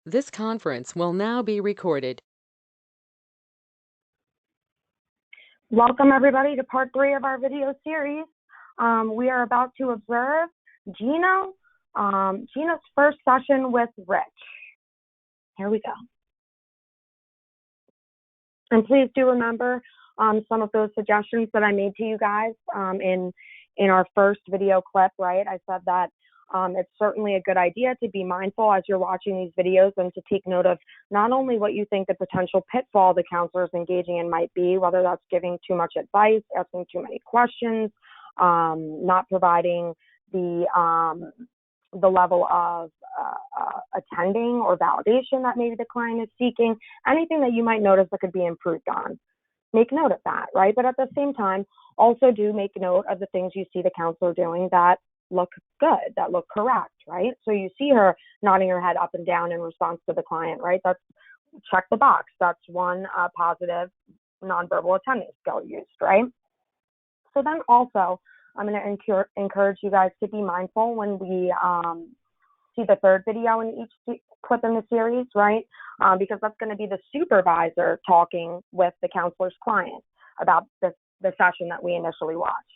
This conference will now be recorded. Welcome everybody to part 3 of our video series. We are about to observe Gina's first session with Rich. Here we go. And please do remember some of those suggestions that I made to you guys in our first video clip, right? I said that it's certainly a good idea to be mindful as you're watching these videos and to take note of not only what you think the potential pitfall the counselor is engaging in might be, whether that's giving too much advice, asking too many questions, not providing the level of attending or validation that maybe the client is seeking, anything that you might notice that could be improved on. Make note of that, right? But at the same time, also do make note of the things you see the counselor doing that look good, that look correct, right? So you see her nodding her head up and down in response to the client, right? That's check the box. That's one positive nonverbal attending skill used, right? So then also, I'm going to encourage you guys to be mindful when we see the third video in each clip in the series, right? Because that's going to be the supervisor talking with the counselor's client about the session that we initially watched.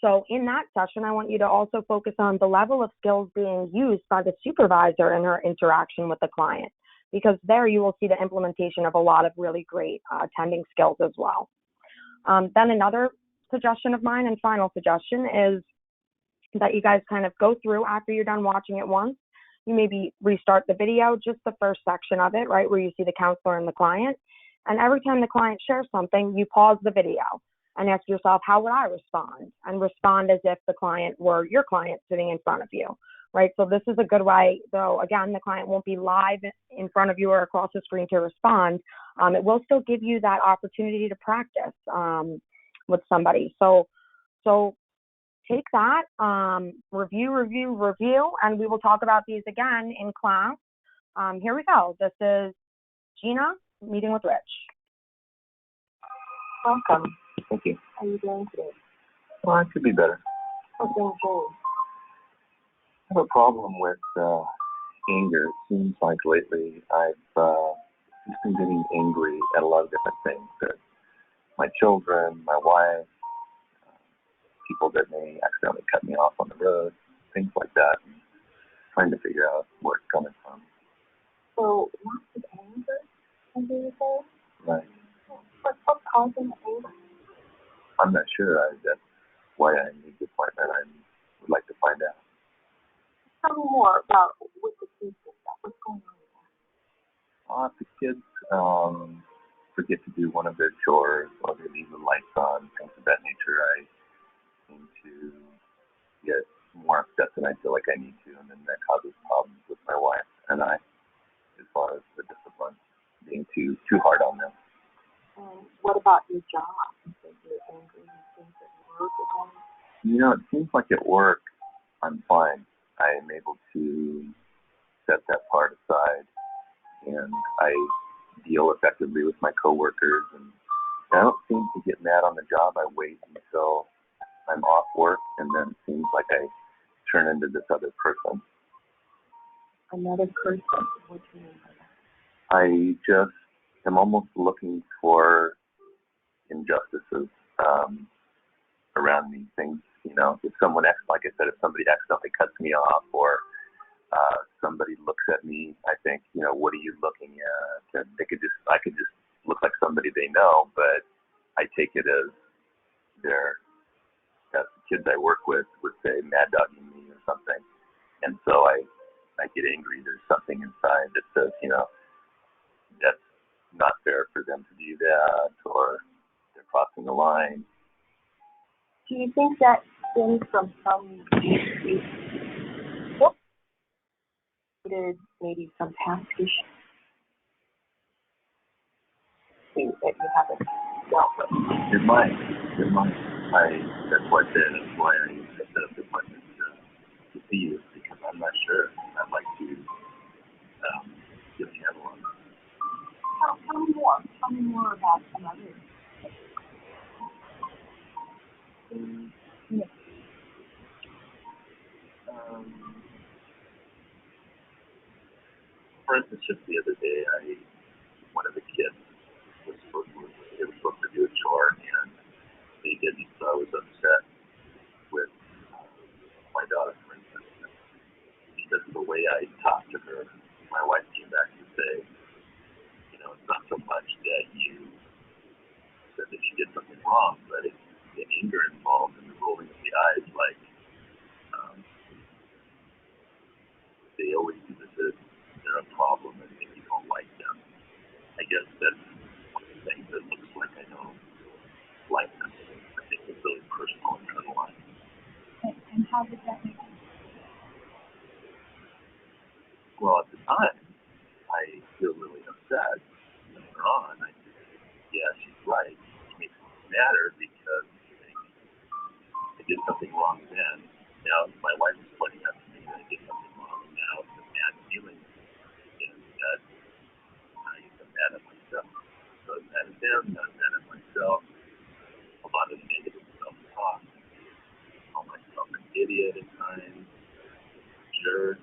So in that session, I want you to also focus on the level of skills being used by the supervisor in her interaction with the client, because there you will see the implementation of a lot of really great attending skills as well. Then another suggestion of mine and final suggestion is that you guys kind of go through after you're done watching it once. You maybe restart the video, just the first section of it, right, where you see the counselor and the client. And every time the client shares something, you pause the video and ask yourself, how would I respond? And respond as if the client were your client sitting in front of you, right? So this is a good way, though, again, the client won't be live in front of you or across the screen to respond. It will still give you that opportunity to practice with somebody. So take that, review, and we will talk about these again in class. Here we go. This is Gina meeting with Rich. Welcome. Thank you. How are you doing today? Well, I could be better. What's going on? I have a problem with anger. It seems like lately I've just been getting angry at a lot of different things. My children, my wife, people that may accidentally cut me off on the road, things like that. And trying to figure out where it's coming from. So, lots of anger, as you say? Right. What's causing the anger? I'm not sure. That's why I need the appointment. I would like to find out. Tell me more about what the kids do. What's going on with that? The kids forget to do one of their chores, or they leave the lights on, things of that nature. I seem to get more upset than I feel like I need to, and then that causes problems with my wife and I, as far as the discipline, being too hard on them. What about your job? You're angry and things at work or home? You know, it seems like at work I'm fine. I am able to set that part aside, and I deal effectively with my coworkers, and I don't seem to get mad on the job. I wait until I'm off work, and then it seems like I turn into this other person. Another person? What do you mean by that? I just am almost looking for injustices around these things. You know, if someone, like I said, if somebody accidentally cuts me off, or somebody looks at me, I think, you know, what are you looking at? And I could just look like somebody they know, but I take it as the kids I work with would say mad dogging me or something, and so I get angry. There's something inside that says, you know, that's not fair for them to do that, or they're crossing the line. Do you think that stems from some maybe some past issues that you haven't dealt with? It might. That's why I set up the appointment to see you, because I'm not sure. I'd like to get a handle on that. Tell me more. Tell me more about some others. for instance, just the other day, one of the kids they were supposed to do a chore, and they didn't, so I was upset with my daughter, for instance, because of the way I talked to her. My wife came back to say, it's not so much that you said that she did something wrong, but it's the anger involved and the rolling of the eyes, like they always see this as they're a problem and maybe you don't like them. I guess that's one of the things that looks like I don't like them. I think it's really personal and internalized. And how did that make you feel? Well, at the time, I feel really upset. Later on, she's right. It makes me matter because I did something wrong then. Now, my wife is pointing out to me that I did something wrong. Now, the bad feeling is that I am mad at myself. So I'm mad at them, I'm mad at myself. A lot of negative self-talk. Call myself an idiot at times, jerk.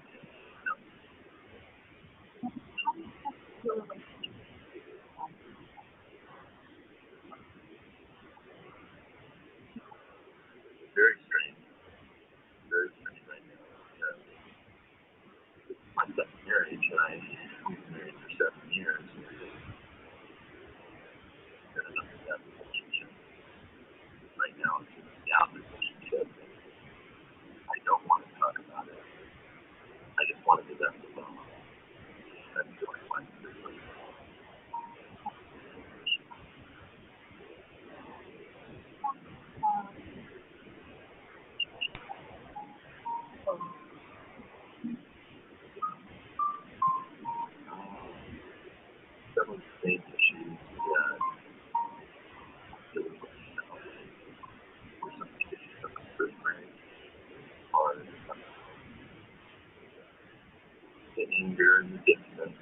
Your relationship. Very strange. Very strange right now. My second marriage, I was married for 7 years. And another that relationship. Right now, it's just down the relationship. I don't want to talk about it. I just want to be left alone. That's the only one. Some of the same issues that dealing with myself or some issues of a certain marriage are the anger and the distance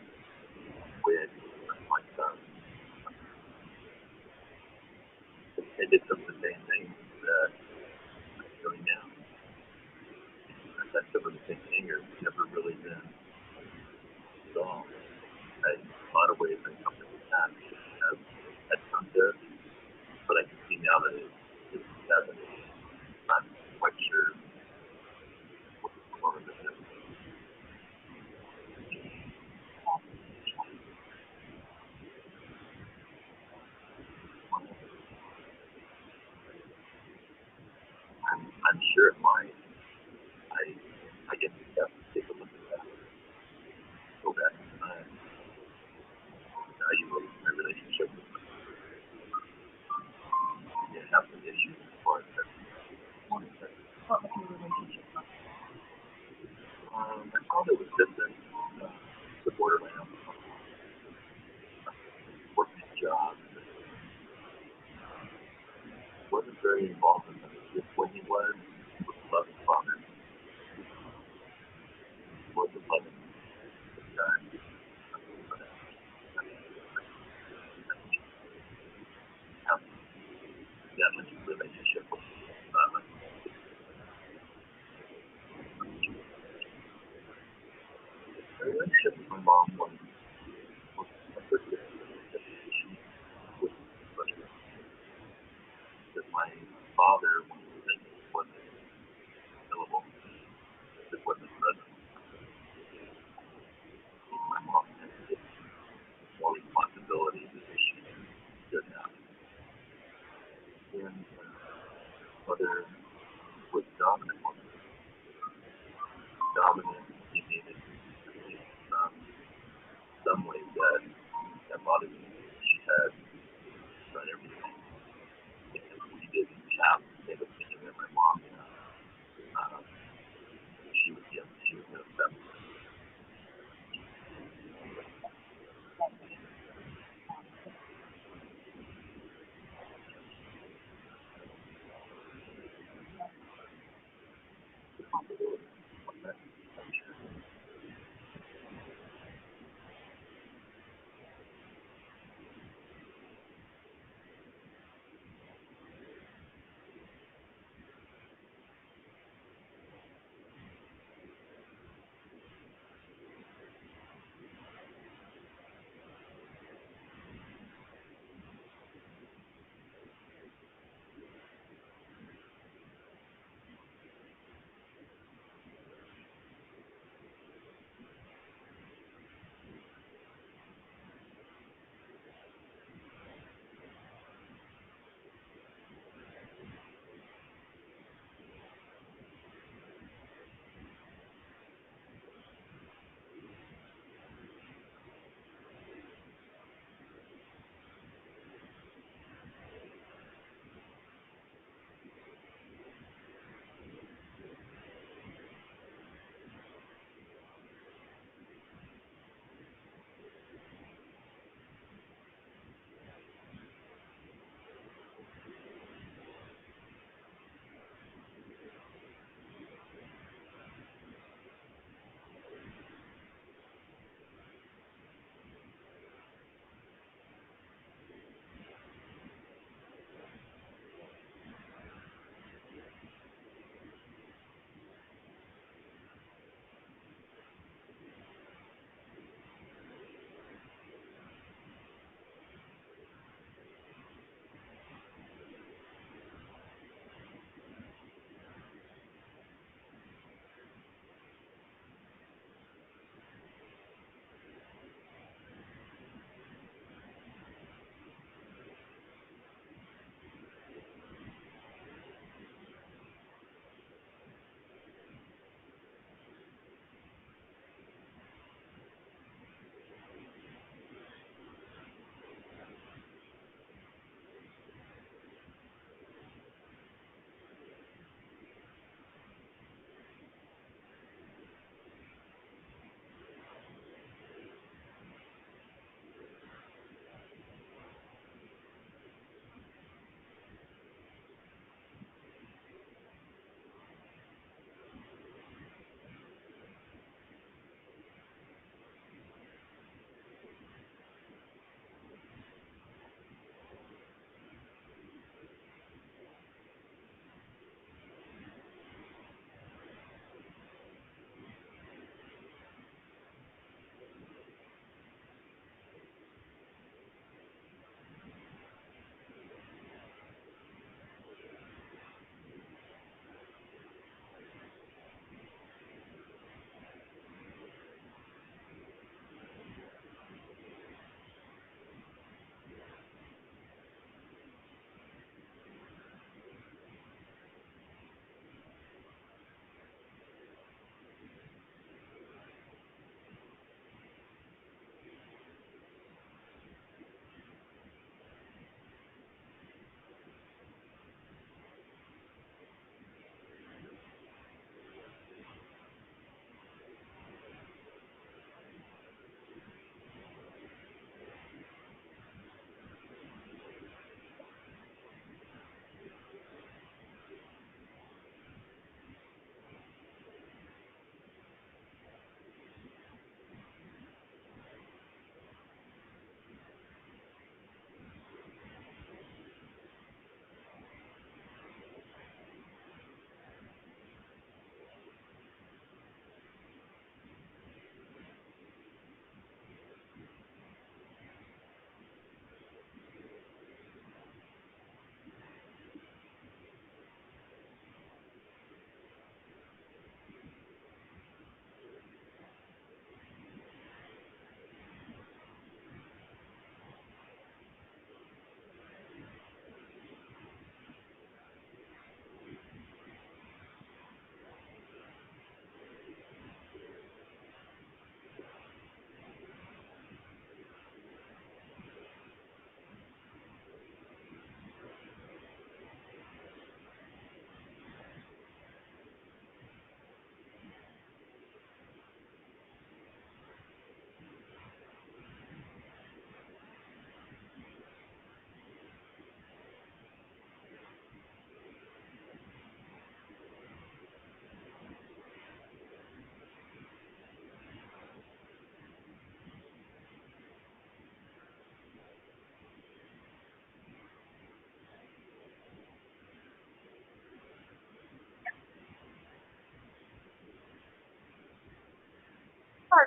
with my son. I did some of the same things that I'm doing now. I've had some of the same anger. It's never really been resolved. In a lot of ways, I come to the past have had some therapy, but I can see now that it hasn't. I'm not quite sure what the form of it is. I'm sure it might. I guess we have to take a look at that. Go back in time. I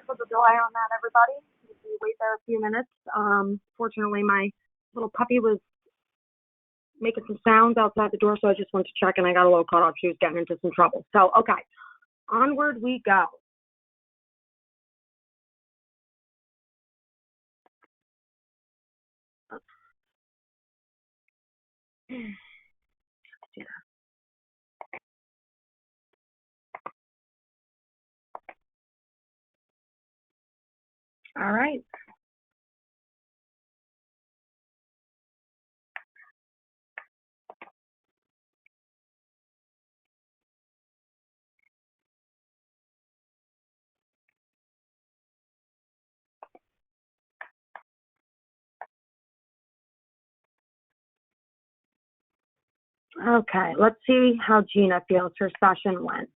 for the delay on that, everybody. We wait there a few minutes. Fortunately, my little puppy was making some sounds outside the door, so I just went to check, and I got a little caught up. She was getting into some trouble. So, okay, onward we go. All right. Okay, let's see how Gina feels her session went.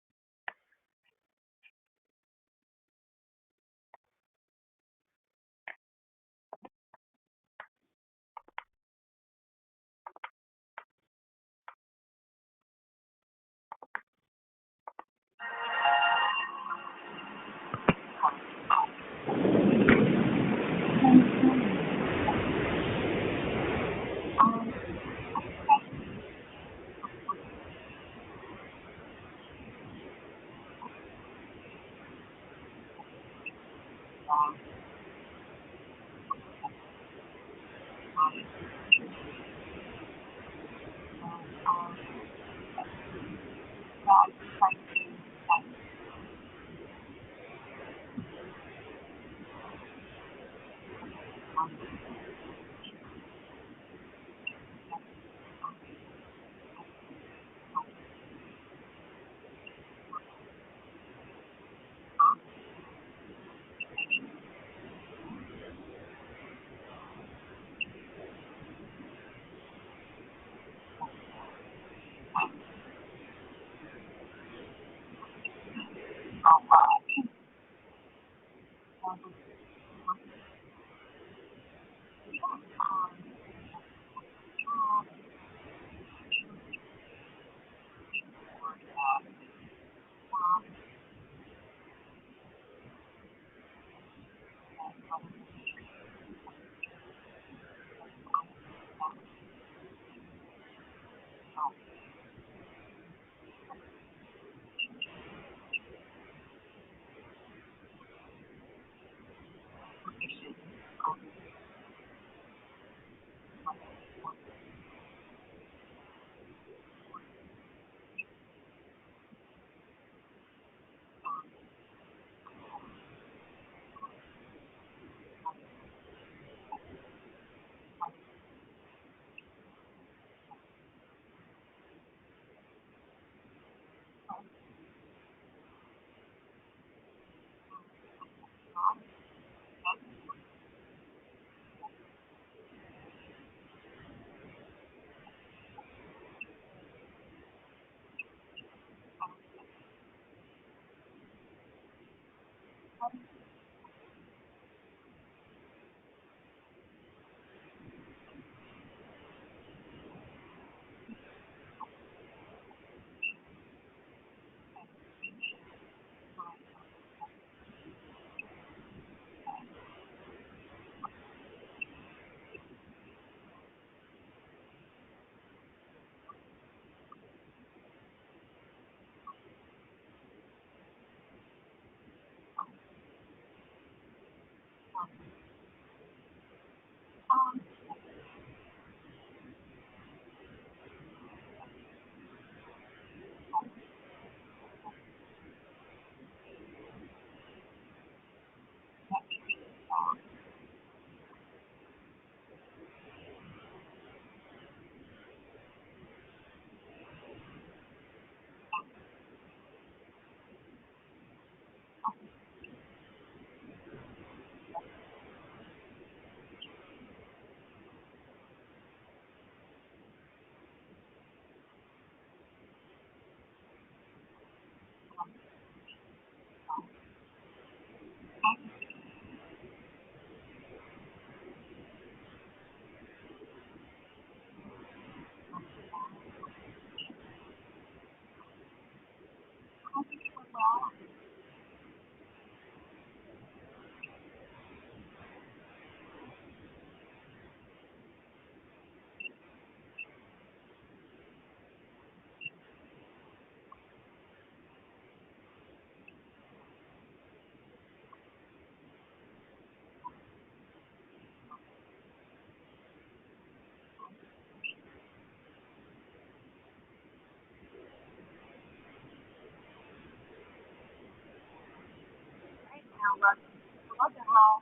wonder how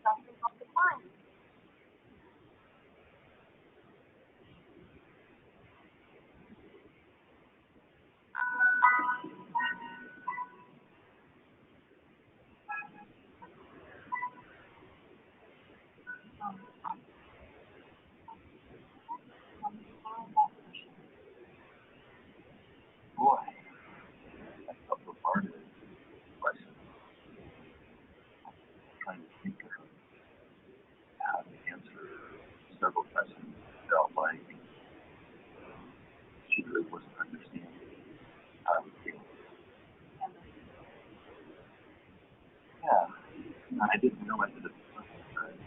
something of the time. Boy, that's a couple of hard questions. Trying to think of how to answer several questions. Felt like she really wasn't understanding how I was feeling. Yeah, I didn't realize it at the time.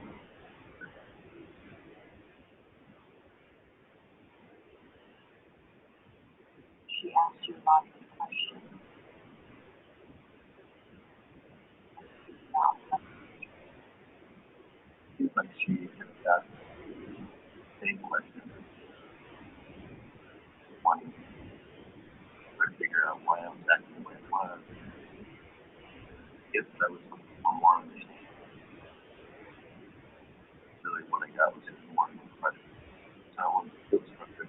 She asked you lots of questions. Seems like she had asked the same question, wanting to try to figure out why I was acting the way I was. I guess that was a more understanding. Really, what I got was just more question. So I was still structured.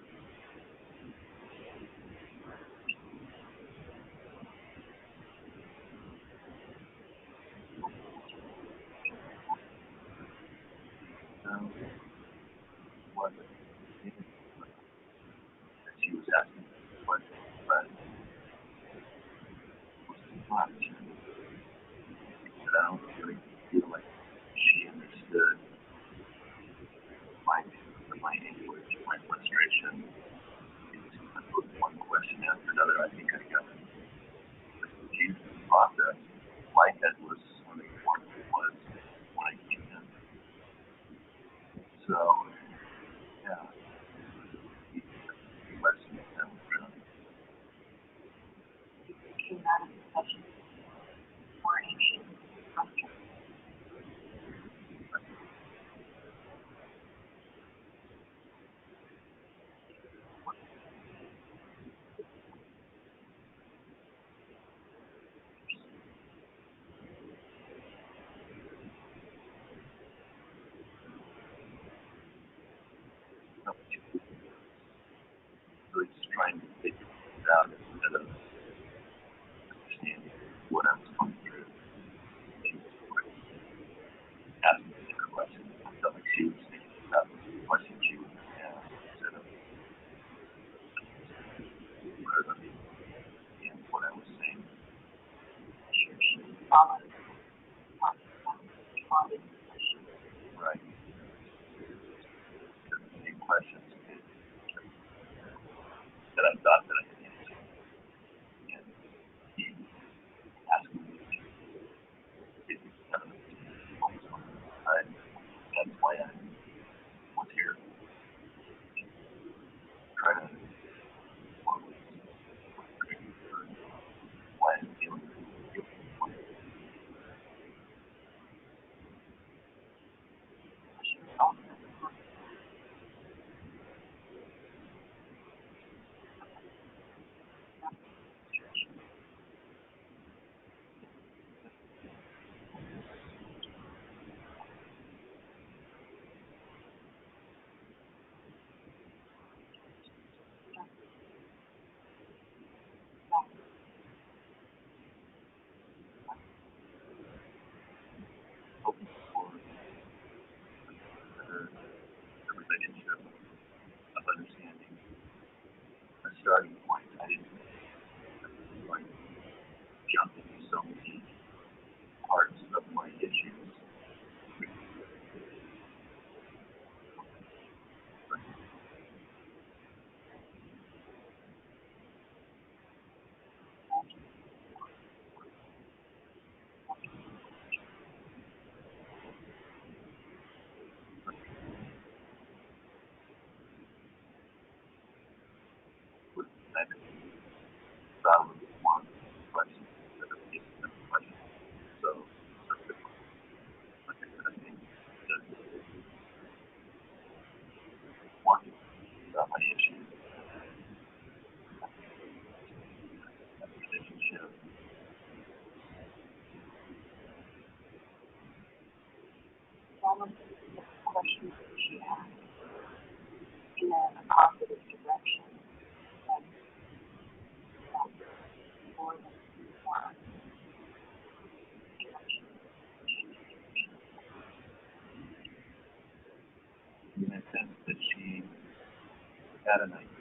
Was it? That she was asking questions, but it was too much. But I don't really feel like she understood my anguish, my frustration. It was one question after another. I think I got confused in the process. My head was swimming more than it was when I came in. So, yeah, the questions that were drowning. Came out of the session more anxious, frustrated. Really just trying to figure it out instead of understanding what I was going through. She was asking me different questions. I felt like she was thinking about the questions she was going to ask instead of and what I was saying. Sure, she followed, responded to the question. Right. The same questions that I thought that I could answer. And he asked me to get what was going on. That's why I was here. Trying to what was why I'm feeling guilty. She was also all of the questions that she asked in a positive direction. And that's more than one. In a sense that she had an idea